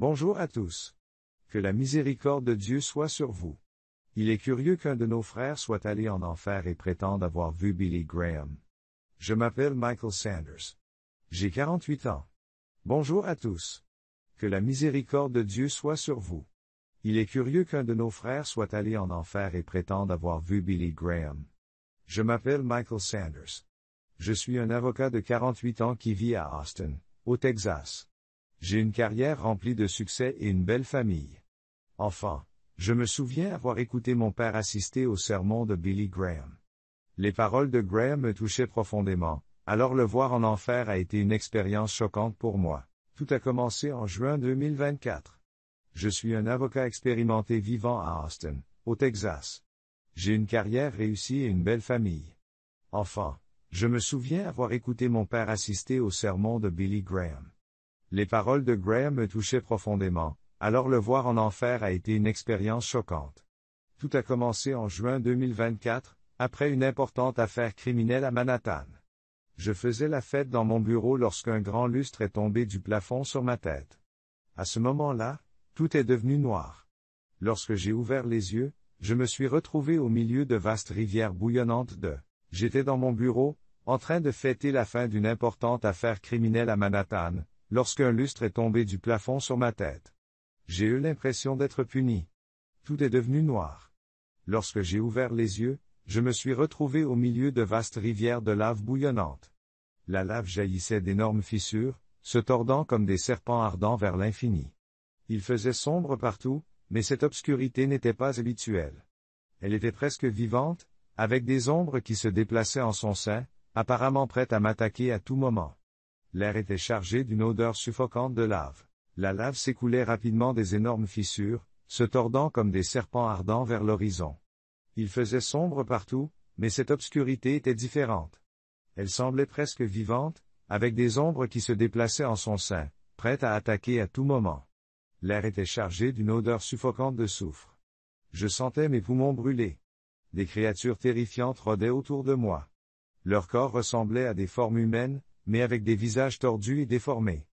Bonjour à tous. Que la miséricorde de Dieu soit sur vous. Il est curieux qu'un de nos frères soit allé en enfer et prétende avoir vu Billy Graham. Je m'appelle Michael Sanders. J'ai 48 ans. Bonjour à tous. Que la miséricorde de Dieu soit sur vous. Il est curieux qu'un de nos frères soit allé en enfer et prétende avoir vu Billy Graham. Je m'appelle Michael Sanders. Je suis un avocat de 48 ans qui vit à Austin, au Texas. J'ai une carrière remplie de succès et une belle famille. Enfant, je me souviens avoir écouté mon père assister au sermon de Billy Graham. Les paroles de Graham me touchaient profondément, alors le voir en enfer a été une expérience choquante pour moi. Tout a commencé en juin 2024. Je suis un avocat expérimenté vivant à Austin, au Texas. J'ai une carrière réussie et une belle famille. Enfant, je me souviens avoir écouté mon père assister au sermon de Billy Graham. Les paroles de Graham me touchaient profondément, alors le voir en enfer a été une expérience choquante. Tout a commencé en juin 2024, après une importante affaire criminelle à Manhattan. Je faisais la fête dans mon bureau lorsqu'un grand lustre est tombé du plafond sur ma tête. À ce moment-là, tout est devenu noir. Lorsque j'ai ouvert les yeux, je me suis retrouvé au milieu de vastes rivières bouillonnantes de... J'étais dans mon bureau, en train de fêter la fin d'une importante affaire criminelle à Manhattan, lorsqu'un lustre est tombé du plafond sur ma tête. J'ai eu l'impression d'être puni. Tout est devenu noir. Lorsque j'ai ouvert les yeux, je me suis retrouvé au milieu de vastes rivières de lave bouillonnante. La lave jaillissait d'énormes fissures, se tordant comme des serpents ardents vers l'infini. Il faisait sombre partout, mais cette obscurité n'était pas habituelle. Elle était presque vivante, avec des ombres qui se déplaçaient en son sein, apparemment prêtes à m'attaquer à tout moment. L'air était chargé d'une odeur suffocante de lave. La lave s'écoulait rapidement des énormes fissures, se tordant comme des serpents ardents vers l'horizon. Il faisait sombre partout, mais cette obscurité était différente. Elle semblait presque vivante, avec des ombres qui se déplaçaient en son sein, prêtes à attaquer à tout moment. L'air était chargé d'une odeur suffocante de soufre. Je sentais mes poumons brûler. Des créatures terrifiantes rôdaient autour de moi. Leur corps ressemblait à des formes humaines, mais avec des visages tordus et déformés.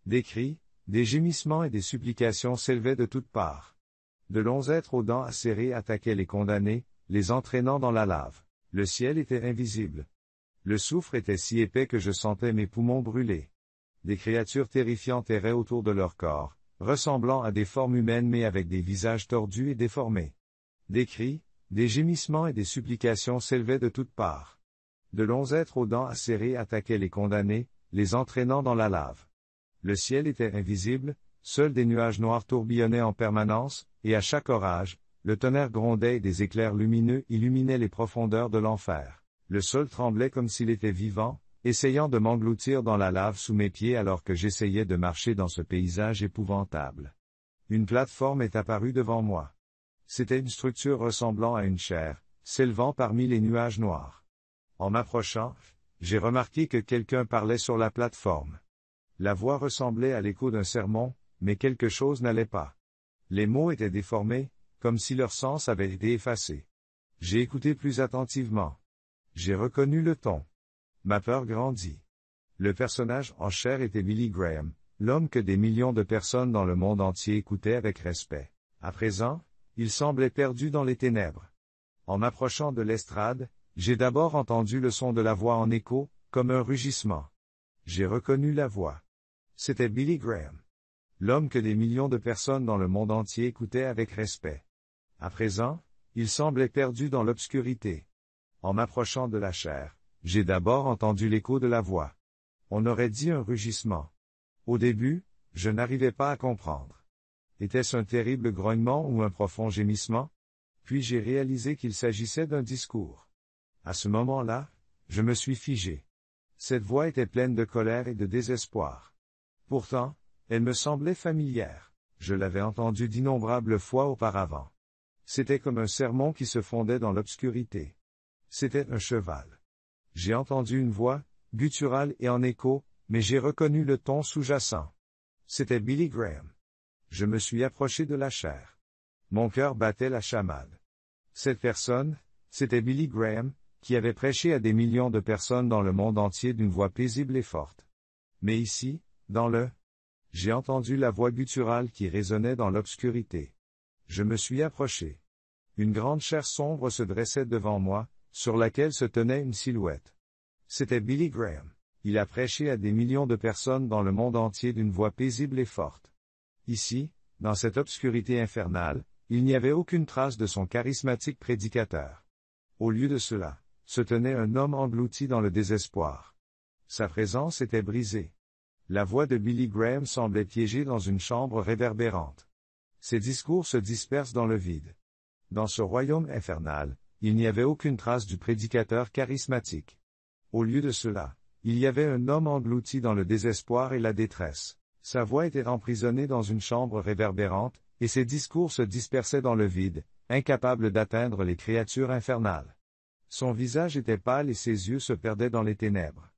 Des cris, des gémissements et des supplications s'élevaient de toutes parts. De longs êtres aux dents acérées attaquaient les condamnés, les entraînant dans la lave. Le ciel était invisible. Le soufre était si épais que je sentais mes poumons brûler. Des créatures terrifiantes erraient autour de leur corps, ressemblant à des formes humaines mais avec des visages tordus et déformés. Des cris, des gémissements et des supplications s'élevaient de toutes parts. De longs êtres aux dents acérées attaquaient les condamnés, les entraînant dans la lave. Le ciel était invisible, seuls des nuages noirs tourbillonnaient en permanence, et à chaque orage, le tonnerre grondait et des éclairs lumineux illuminaient les profondeurs de l'enfer. Le sol tremblait comme s'il était vivant, essayant de m'engloutir dans la lave sous mes pieds alors que j'essayais de marcher dans ce paysage épouvantable. Une plateforme est apparue devant moi. C'était une structure ressemblant à une chaire, s'élevant parmi les nuages noirs. En m'approchant, j'ai remarqué que quelqu'un parlait sur la plateforme. La voix ressemblait à l'écho d'un sermon, mais quelque chose n'allait pas. Les mots étaient déformés, comme si leur sens avait été effacé. J'ai écouté plus attentivement. J'ai reconnu le ton. Ma peur grandit. Le personnage en chair était Billy Graham, l'homme que des millions de personnes dans le monde entier écoutaient avec respect. À présent, il semblait perdu dans les ténèbres. En m'approchant de l'estrade, j'ai d'abord entendu le son de la voix en écho, comme un rugissement. J'ai reconnu la voix. C'était Billy Graham. L'homme que des millions de personnes dans le monde entier écoutaient avec respect. À présent, il semblait perdu dans l'obscurité. En m'approchant de la chair, j'ai d'abord entendu l'écho de la voix. On aurait dit un rugissement. Au début, je n'arrivais pas à comprendre. Était-ce un terrible grognement ou un profond gémissement? Puis j'ai réalisé qu'il s'agissait d'un discours. À ce moment-là, je me suis figé. Cette voix était pleine de colère et de désespoir. Pourtant, elle me semblait familière. Je l'avais entendue d'innombrables fois auparavant. C'était comme un sermon qui se fondait dans l'obscurité. C'était un cheval. J'ai entendu une voix, gutturale et en écho, mais j'ai reconnu le ton sous-jacent. C'était Billy Graham. Je me suis approché de la chaire. Mon cœur battait la chamade. Cette personne, c'était Billy Graham, qui avait prêché à des millions de personnes dans le monde entier d'une voix paisible et forte. Mais ici, dans le... J'ai entendu la voix gutturale qui résonnait dans l'obscurité. Je me suis approché. Une grande chair sombre se dressait devant moi, sur laquelle se tenait une silhouette. C'était Billy Graham. Il a prêché à des millions de personnes dans le monde entier d'une voix paisible et forte. Ici, dans cette obscurité infernale, il n'y avait aucune trace de son charismatique prédicateur. Au lieu de cela, se tenait un homme englouti dans le désespoir. Sa présence était brisée. La voix de Billy Graham semblait piégée dans une chambre réverbérante. Ses discours se dispersent dans le vide. Dans ce royaume infernal, il n'y avait aucune trace du prédicateur charismatique. Au lieu de cela, il y avait un homme englouti dans le désespoir et la détresse. Sa voix était emprisonnée dans une chambre réverbérante, et ses discours se dispersaient dans le vide, incapables d'atteindre les créatures infernales. Son visage était pâle et ses yeux se perdaient dans les ténèbres.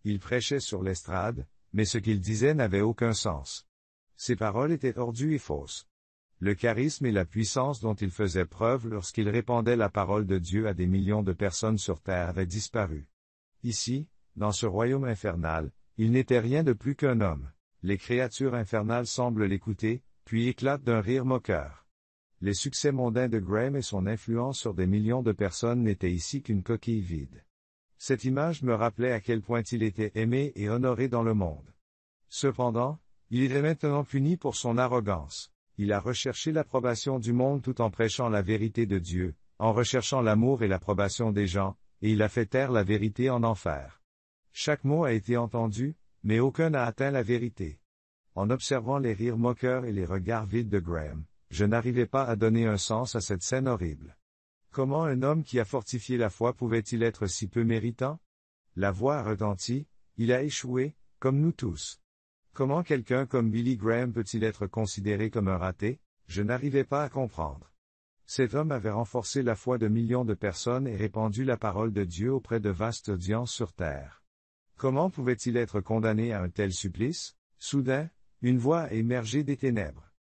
Il prêchait sur l'estrade, mais ce qu'il disait n'avait aucun sens. Ses paroles étaient tordues et fausses. Le charisme et la puissance dont il faisait preuve lorsqu'il répandait la parole de Dieu à des millions de personnes sur terre avaient disparu. Ici, dans ce royaume infernal, il n'était rien de plus qu'un homme. Les créatures infernales semblent l'écouter, puis éclatent d'un rire moqueur. Les succès mondains de Graham et son influence sur des millions de personnes n'étaient ici qu'une coquille vide. Cette image me rappelait à quel point il était aimé et honoré dans le monde. Cependant, il est maintenant puni pour son arrogance. Il a recherché l'approbation du monde tout en prêchant la vérité de Dieu, en recherchant l'amour et l'approbation des gens, et il a fait taire la vérité en enfer. Chaque mot a été entendu, mais aucun n'a atteint la vérité. En observant les rires moqueurs et les regards vides de Graham, je n'arrivais pas à donner un sens à cette scène horrible. Comment un homme qui a fortifié la foi pouvait-il être si peu méritant? La voix a retenti, il a échoué, comme nous tous. Comment quelqu'un comme Billy Graham peut-il être considéré comme un raté? Je n'arrivais pas à comprendre. Cet homme avait renforcé la foi de millions de personnes et répandu la parole de Dieu auprès de vastes audiences sur terre. Comment pouvait-il être condamné à un tel supplice? Soudain, une voix a émergé des ténèbres.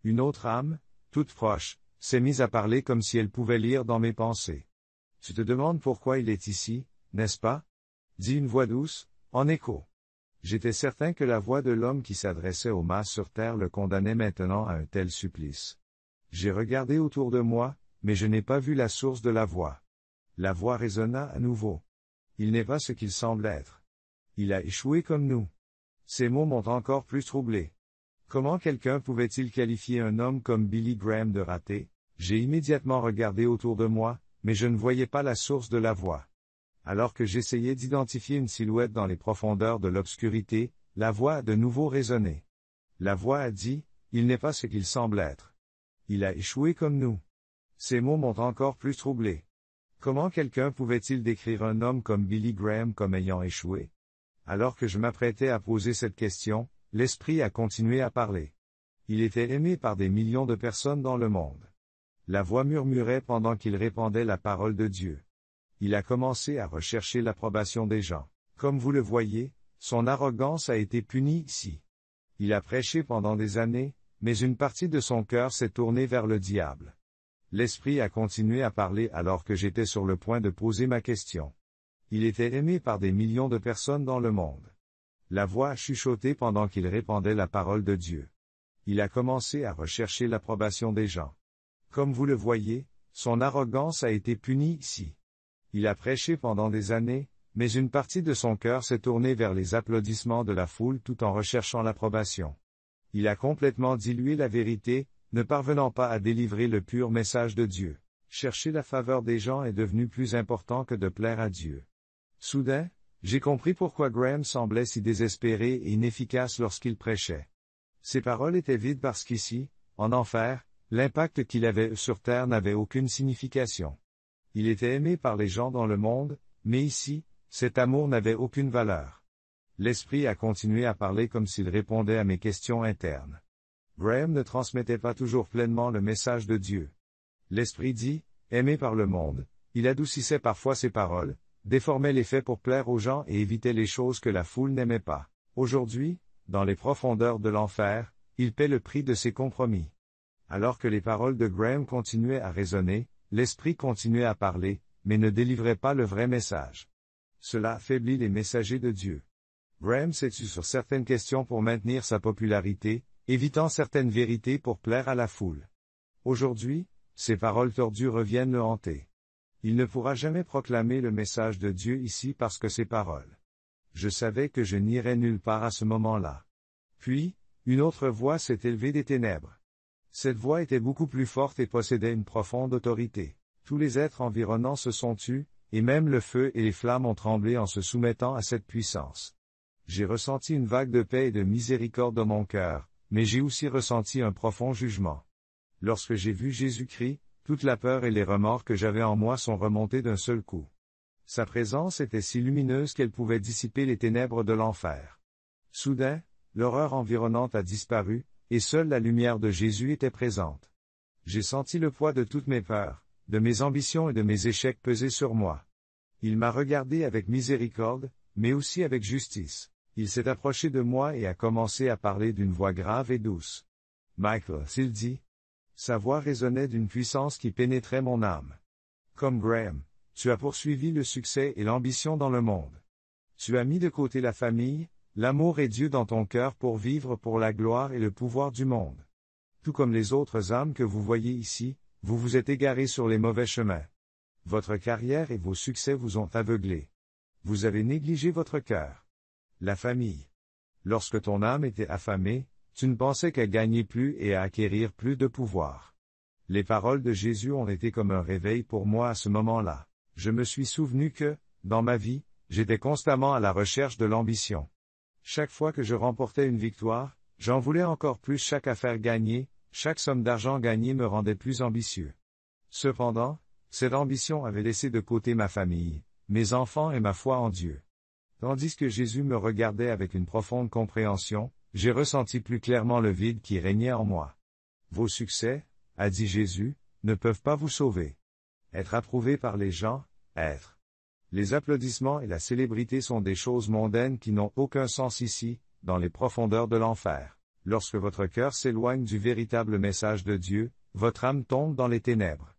Une autre âme, toute proche, s'est mise à parler comme si elle pouvait lire dans mes pensées. Tu te demandes pourquoi il est ici, n'est-ce pas? Dit une voix douce, en écho. J'étais certain que la voix de l'homme qui s'adressait aux masses sur terre le condamnait maintenant à un tel supplice. J'ai regardé autour de moi, mais je n'ai pas vu la source de la voix. La voix résonna à nouveau. Il n'est pas ce qu'il semble être. Il a échoué comme nous. Ces mots m'ont encore plus troublé. Comment quelqu'un pouvait-il qualifier un homme comme Billy Graham de raté? J'ai immédiatement regardé autour de moi, mais je ne voyais pas la source de la voix. Alors que j'essayais d'identifier une silhouette dans les profondeurs de l'obscurité, la voix a de nouveau résonné. La voix a dit, « Il n'est pas ce qu'il semble être. Il a échoué comme nous. » Ces mots m'ont encore plus troublé. Comment quelqu'un pouvait-il décrire un homme comme Billy Graham comme ayant échoué? Alors que je m'apprêtais à poser cette question, l'Esprit a continué à parler. Il était aimé par des millions de personnes dans le monde. La voix murmurait pendant qu'il répandait la parole de Dieu. Il a commencé à rechercher l'approbation des gens. Comme vous le voyez, son arrogance a été punie ici. Il a prêché pendant des années, mais une partie de son cœur s'est tournée vers le diable. L'Esprit a continué à parler alors que j'étais sur le point de poser ma question. Il était aimé par des millions de personnes dans le monde. La voix a chuchoté pendant qu'il répandait la parole de Dieu. Il a commencé à rechercher l'approbation des gens. Comme vous le voyez, son arrogance a été punie ici. Il a prêché pendant des années, mais une partie de son cœur s'est tournée vers les applaudissements de la foule tout en recherchant l'approbation. Il a complètement dilué la vérité, ne parvenant pas à délivrer le pur message de Dieu. Chercher la faveur des gens est devenu plus important que de plaire à Dieu. Soudain, j'ai compris pourquoi Graham semblait si désespéré et inefficace lorsqu'il prêchait. Ses paroles étaient vides parce qu'ici, en enfer, l'impact qu'il avait sur terre n'avait aucune signification. Il était aimé par les gens dans le monde, mais ici, cet amour n'avait aucune valeur. L'Esprit a continué à parler comme s'il répondait à mes questions internes. Graham ne transmettait pas toujours pleinement le message de Dieu. L'Esprit dit, aimé par le monde, il adoucissait parfois ses paroles, déformait les faits pour plaire aux gens et évitait les choses que la foule n'aimait pas. Aujourd'hui, dans les profondeurs de l'enfer, il paie le prix de ses compromis. Alors que les paroles de Graham continuaient à résonner, l'Esprit continuait à parler, mais ne délivrait pas le vrai message. Cela affaiblit les messagers de Dieu. Graham s'est-tu sur certaines questions pour maintenir sa popularité, évitant certaines vérités pour plaire à la foule. Aujourd'hui, ces paroles tordues reviennent le hanter. Il ne pourra jamais proclamer le message de Dieu ici parce que ces paroles. Je savais que je n'irais nulle part à ce moment-là. Puis, une autre voix s'est élevée des ténèbres. Cette voix était beaucoup plus forte et possédait une profonde autorité. Tous les êtres environnants se sont tus, et même le feu et les flammes ont tremblé en se soumettant à cette puissance. J'ai ressenti une vague de paix et de miséricorde dans mon cœur, mais j'ai aussi ressenti un profond jugement. Lorsque j'ai vu Jésus-Christ, toute la peur et les remords que j'avais en moi sont remontés d'un seul coup. Sa présence était si lumineuse qu'elle pouvait dissiper les ténèbres de l'enfer. Soudain, l'horreur environnante a disparu, et seule la lumière de Jésus était présente. J'ai senti le poids de toutes mes peurs, de mes ambitions et de mes échecs peser sur moi. Il m'a regardé avec miséricorde, mais aussi avec justice. Il s'est approché de moi et a commencé à parler d'une voix grave et douce. Michael, s'il dit. Sa voix résonnait d'une puissance qui pénétrait mon âme. Comme Graham, tu as poursuivi le succès et l'ambition dans le monde. Tu as mis de côté la famille, l'amour et Dieu dans ton cœur pour vivre pour la gloire et le pouvoir du monde. Tout comme les autres âmes que vous voyez ici, vous vous êtes égarés sur les mauvais chemins. Votre carrière et vos succès vous ont aveuglé. Vous avez négligé votre cœur. La famille. Lorsque ton âme était affamée, tu ne pensais qu'à gagner plus et à acquérir plus de pouvoir. Les paroles de Jésus ont été comme un réveil pour moi à ce moment-là. Je me suis souvenu que, dans ma vie, j'étais constamment à la recherche de l'ambition. Chaque fois que je remportais une victoire, j'en voulais encore plus. Chaque affaire gagnée, chaque somme d'argent gagnée me rendait plus ambitieux. Cependant, cette ambition avait laissé de côté ma famille, mes enfants et ma foi en Dieu. Tandis que Jésus me regardait avec une profonde compréhension, j'ai ressenti plus clairement le vide qui régnait en moi. Vos succès, a dit Jésus, ne peuvent pas vous sauver. Être approuvé par les gens, être. Les applaudissements et la célébrité sont des choses mondaines qui n'ont aucun sens ici, dans les profondeurs de l'enfer. Lorsque votre cœur s'éloigne du véritable message de Dieu, votre âme tombe dans les ténèbres.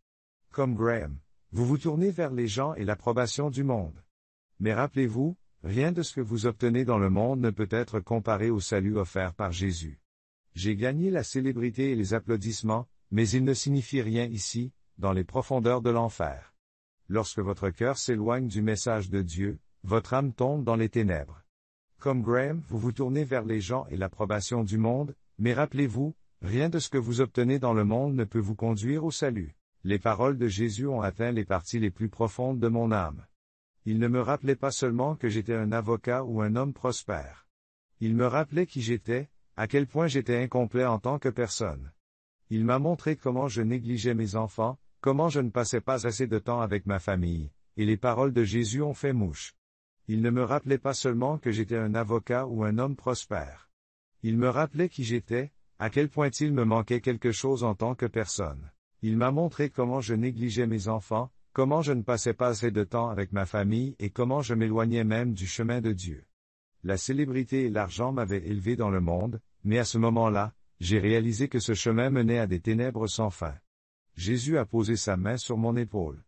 Comme Graham, vous vous tournez vers les gens et l'approbation du monde. Mais rappelez-vous, rien de ce que vous obtenez dans le monde ne peut être comparé au salut offert par Jésus. J'ai gagné la célébrité et les applaudissements, mais ils ne signifient rien ici, dans les profondeurs de l'enfer. Lorsque votre cœur s'éloigne du message de Dieu, votre âme tombe dans les ténèbres. Comme Graham, vous vous tournez vers les gens et l'approbation du monde, mais rappelez-vous, rien de ce que vous obtenez dans le monde ne peut vous conduire au salut. Les paroles de Jésus ont atteint les parties les plus profondes de mon âme. Il ne me rappelait pas seulement que j'étais un avocat ou un homme prospère. Il me rappelait qui j'étais, à quel point j'étais incomplet en tant que personne. Il m'a montré comment je négligeais mes enfants, comment je ne passais pas assez de temps avec ma famille, et les paroles de Jésus ont fait mouche. Il ne me rappelait pas seulement que j'étais un avocat ou un homme prospère. Il me rappelait qui j'étais, à quel point il me manquait quelque chose en tant que personne. Il m'a montré comment je négligeais mes enfants, comment je ne passais pas assez de temps avec ma famille et comment je m'éloignais même du chemin de Dieu. La célébrité et l'argent m'avaient élevé dans le monde, mais à ce moment-là, j'ai réalisé que ce chemin menait à des ténèbres sans fin. Jésus a posé sa main sur mon épaule.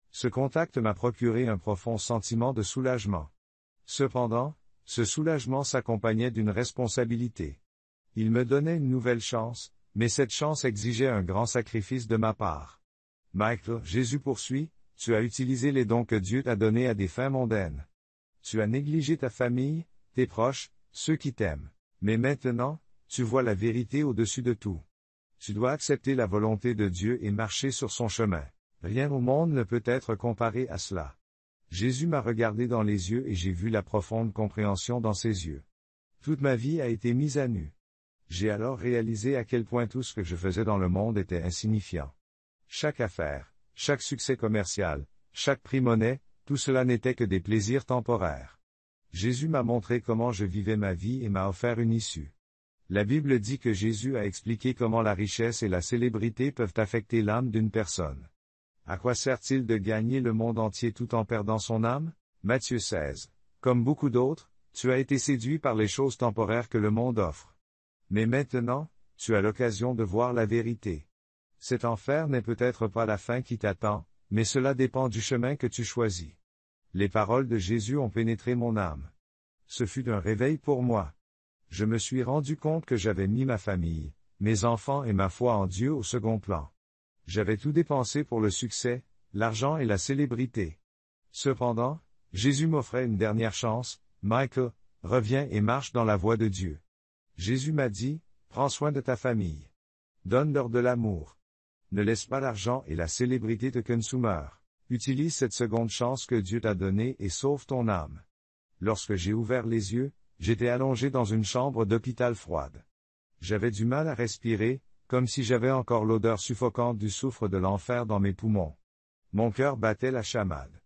Ce contact m'a procuré un profond sentiment de soulagement. Cependant, ce soulagement s'accompagnait d'une responsabilité. Il me donnait une nouvelle chance, mais cette chance exigeait un grand sacrifice de ma part. Michael, Jésus poursuit, tu as utilisé les dons que Dieu t'a donnés à des fins mondaines. Tu as négligé ta famille, tes proches, ceux qui t'aiment. Mais maintenant, tu vois la vérité au-dessus de tout. Tu dois accepter la volonté de Dieu et marcher sur son chemin. Rien au monde ne peut être comparé à cela. Jésus m'a regardé dans les yeux et j'ai vu la profonde compréhension dans ses yeux. Toute ma vie a été mise à nu. J'ai alors réalisé à quel point tout ce que je faisais dans le monde était insignifiant. Chaque affaire, chaque succès commercial, chaque prix-monnaie, tout cela n'était que des plaisirs temporaires. Jésus m'a montré comment je vivais ma vie et m'a offert une issue. La Bible dit que Jésus a expliqué comment la richesse et la célébrité peuvent affecter l'âme d'une personne. À quoi sert-il de gagner le monde entier tout en perdant son âme? Matthieu 16. Comme beaucoup d'autres, tu as été séduit par les choses temporaires que le monde offre. Mais maintenant, tu as l'occasion de voir la vérité. Cet enfer n'est peut-être pas la fin qui t'attend, mais cela dépend du chemin que tu choisis. Les paroles de Jésus ont pénétré mon âme. Ce fut un réveil pour moi. Je me suis rendu compte que j'avais mis ma famille, mes enfants et ma foi en Dieu au second plan. J'avais tout dépensé pour le succès, l'argent et la célébrité. Cependant, Jésus m'offrait une dernière chance. Michael, reviens et marche dans la voie de Dieu. Jésus m'a dit, prends soin de ta famille. Donne-leur de l'amour. Ne laisse pas l'argent et la célébrité te consumer. Utilise cette seconde chance que Dieu t'a donnée et sauve ton âme. Lorsque j'ai ouvert les yeux, j'étais allongé dans une chambre d'hôpital froide. J'avais du mal à respirer, comme si j'avais encore l'odeur suffocante du soufre de l'enfer dans mes poumons. Mon cœur battait la chamade.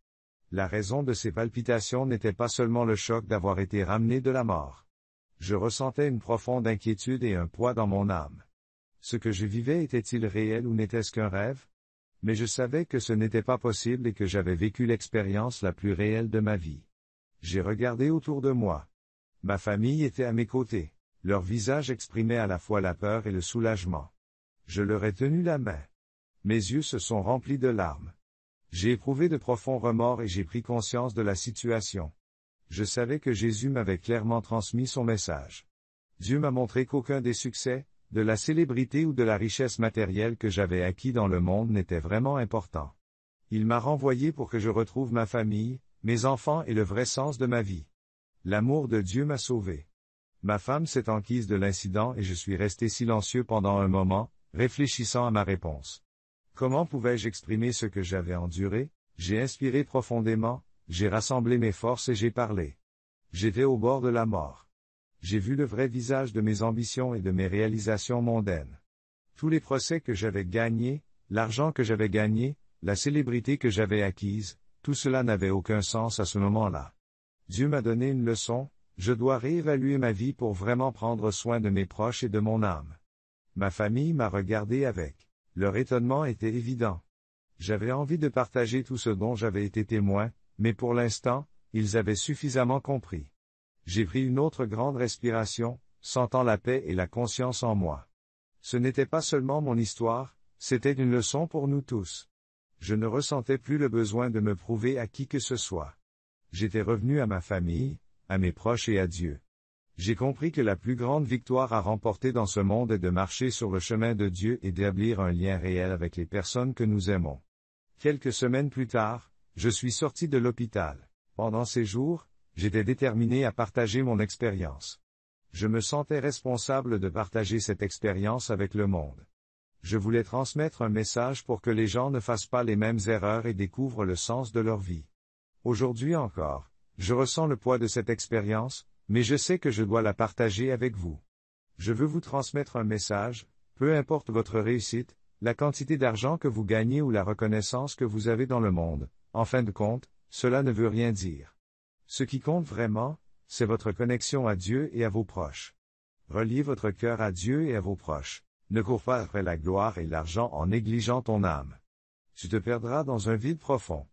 La raison de ces palpitations n'était pas seulement le choc d'avoir été ramené de la mort. Je ressentais une profonde inquiétude et un poids dans mon âme. Ce que je vivais était-il réel ou n'était-ce qu'un rêve? Mais je savais que ce n'était pas possible et que j'avais vécu l'expérience la plus réelle de ma vie. J'ai regardé autour de moi. Ma famille était à mes côtés. Leur visage exprimait à la fois la peur et le soulagement. Je leur ai tenu la main. Mes yeux se sont remplis de larmes. J'ai éprouvé de profonds remords et j'ai pris conscience de la situation. Je savais que Jésus m'avait clairement transmis son message. Dieu m'a montré qu'aucun des succès, de la célébrité ou de la richesse matérielle que j'avais acquis dans le monde n'était vraiment important. Il m'a renvoyé pour que je retrouve ma famille, mes enfants et le vrai sens de ma vie. L'amour de Dieu m'a sauvé. Ma femme s'est enquise de l'incident et je suis resté silencieux pendant un moment, réfléchissant à ma réponse. Comment pouvais-je exprimer ce que j'avais enduré? J'ai inspiré profondément, j'ai rassemblé mes forces et j'ai parlé. J'étais au bord de la mort. J'ai vu le vrai visage de mes ambitions et de mes réalisations mondaines. Tous les procès que j'avais gagnés, l'argent que j'avais gagné, la célébrité que j'avais acquise, tout cela n'avait aucun sens à ce moment-là. Dieu m'a donné une leçon, je dois réévaluer ma vie pour vraiment prendre soin de mes proches et de mon âme. Ma famille m'a regardé avec. Leur étonnement était évident. J'avais envie de partager tout ce dont j'avais été témoin, mais pour l'instant, ils avaient suffisamment compris. J'ai pris une autre grande respiration, sentant la paix et la conscience en moi. Ce n'était pas seulement mon histoire, c'était une leçon pour nous tous. Je ne ressentais plus le besoin de me prouver à qui que ce soit. J'étais revenu à ma famille, à mes proches et à Dieu. J'ai compris que la plus grande victoire à remporter dans ce monde est de marcher sur le chemin de Dieu et d'établir un lien réel avec les personnes que nous aimons. Quelques semaines plus tard, je suis sorti de l'hôpital. Pendant ces jours, j'étais déterminé à partager mon expérience. Je me sentais responsable de partager cette expérience avec le monde. Je voulais transmettre un message pour que les gens ne fassent pas les mêmes erreurs et découvrent le sens de leur vie. Aujourd'hui encore, je ressens le poids de cette expérience, mais je sais que je dois la partager avec vous. Je veux vous transmettre un message, peu importe votre réussite, la quantité d'argent que vous gagnez ou la reconnaissance que vous avez dans le monde, en fin de compte, cela ne veut rien dire. Ce qui compte vraiment, c'est votre connexion à Dieu et à vos proches. Reliez votre cœur à Dieu et à vos proches. Ne cours pas après la gloire et l'argent en négligeant ton âme. Tu te perdras dans un vide profond.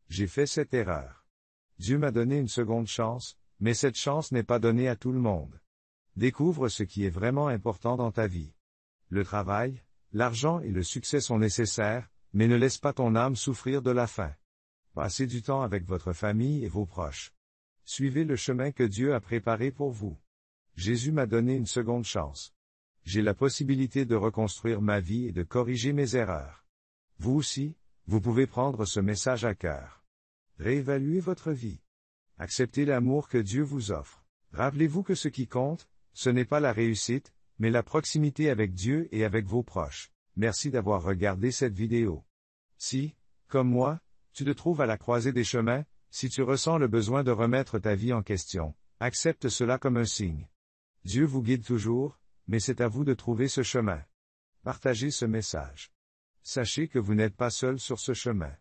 J'ai fait cette erreur. Dieu m'a donné une seconde chance, mais cette chance n'est pas donnée à tout le monde. Découvre ce qui est vraiment important dans ta vie. Le travail, l'argent et le succès sont nécessaires, mais ne laisse pas ton âme souffrir de la faim. Passez du temps avec votre famille et vos proches. Suivez le chemin que Dieu a préparé pour vous. Jésus m'a donné une seconde chance. J'ai la possibilité de reconstruire ma vie et de corriger mes erreurs. Vous aussi, vous pouvez prendre ce message à cœur. Réévaluez votre vie. Acceptez l'amour que Dieu vous offre. Rappelez-vous que ce qui compte, ce n'est pas la réussite, mais la proximité avec Dieu et avec vos proches. Merci d'avoir regardé cette vidéo. Si, comme moi, tu te trouves à la croisée des chemins, si tu ressens le besoin de remettre ta vie en question, accepte cela comme un signe. Dieu vous guide toujours, mais c'est à vous de trouver ce chemin. Partagez ce message. Sachez que vous n'êtes pas seul sur ce chemin.